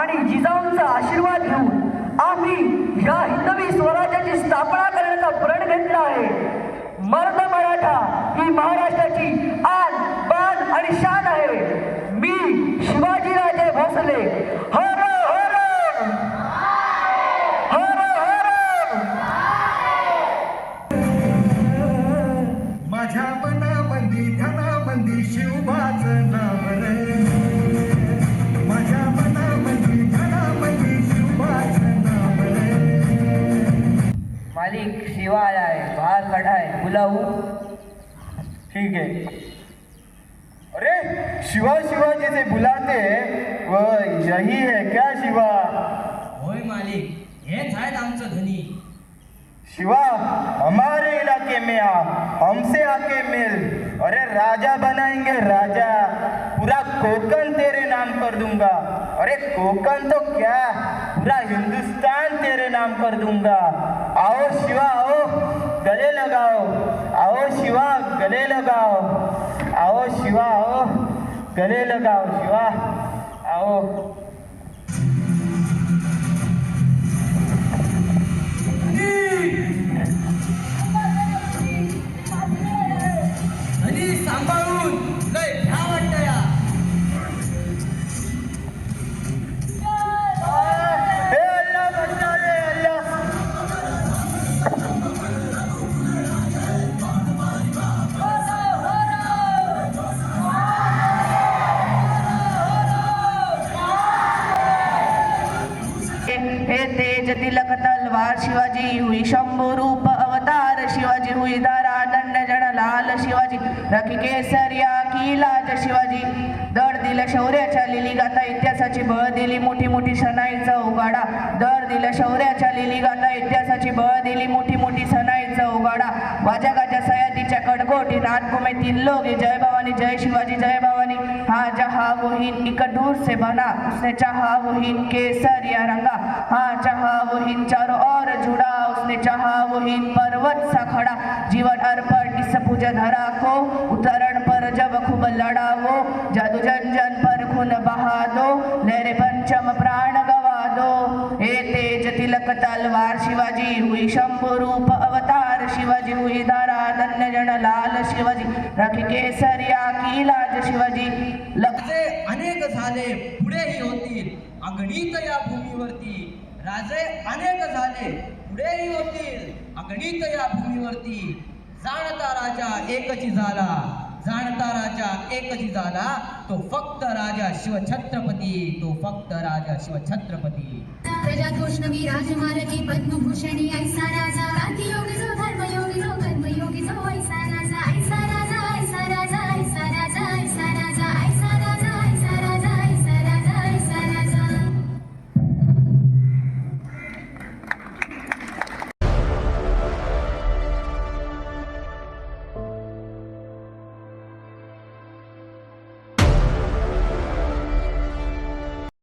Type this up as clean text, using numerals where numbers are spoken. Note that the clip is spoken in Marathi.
आणि जिजाऊंचा आशीर्वाद घेऊन आम्ही या हिंदवी स्वराज्याची स्थापना करण्याचा प्रण घेतला आहे। मर्द मराठा ही महाराष्ट्राची आन बान आणि शान आहे। मी शिवाजीराजे भोसले हर हर हर हर। माझ्या मनामंदी धनामंदी शिवबाचं नाव रे, माझ्या मनामंदी धनामंदी शिवबाचं नाव रे। मालिक शिवा आलाय, बाहर खड़ा है, बुलाऊ? ठीक है। अरे शिवा शिवा जैसे बुलाते हैं वह यही है क्या शिवा? होय मालिक, हेच आहेत आमचं धनी। शिवा हमारे इलाके में आ, हमसे आके मिल। अरे राजा बनाएंगे राजा, पूरा कोकण तेरे नाम कर दूंगा। अरे कोकण तो क्या, पूरा हिंदुस्तान तेरे नाम कर दूंगा। आओ शिवा आओ, गले लगाओ। आओ शिवा गले लगाओ। आओ शिवा आओ, गले लगाओ शिवा आओ। धनी सांभाळून, लय भ्या वाटतं या। हे अल्लाह बचा ले अल्लाह। हे तेज तिलक तलवार शिवाजी हुई, शंभू रूप अवतार शिवाजी हुई, दारा दंड जण लाल शिवाजी, रखी केसरिया की लाज शिवाजी। दर दिलं शौर्याच्या लिली गाता, इतिहासाची बळ दिली मोठी मोठी सनाईचा उगाडा। दर दिलं शौर्याच्या लिली गाता, इतिहासाची बळ दिली मोठी मोठी सनाईचा उगाडा। वाजा गाजा सयाजीच्या कडकोटी नाथ में तीन लोग, जय भवानी जय शिवाजी जय भवानी। हाँ जहाँ वो हिन एक दूर से बना, उसने चाहा वो हिन केसरिया रंगा। हाँ चाहा वो हिन चारों ओर जुड़ा, उसने चाहा वो हिन पर्वत सा खड़ा। जीवन अर्पण इस पूज धरा को, उतरण पर जब खूब लड़ा वो। जादू जन जन पर खून बहा दो, लहरे पंचम प्राण गवा दो। हे तेज तिलक तलवार शिवाजी हुई, शंभू रूप अवतार शिवाजी हुई, दारा धन्य जन लाल शिवाजी, रखी केसरिया की लाज शिवाजी। राजे अनेक झाले, पुढेही होतील, अगणित या भूमीवरती। राजे अनेक झाले, पुढेही होतील, अगणित या भूमीवरती। जाणता राजा एकची झाला, जाणता राजा एकची झाला, तो फक्त राजा शिवछत्रपती, तो फक्त राजा शिवछत्रपती। प्रजातोष्णवी राजमार्गी पद्मभूषणी ऐसा राजा, क्रांतियोगी जो धर्मयोगी जो कर्मयोगी जो ऐसा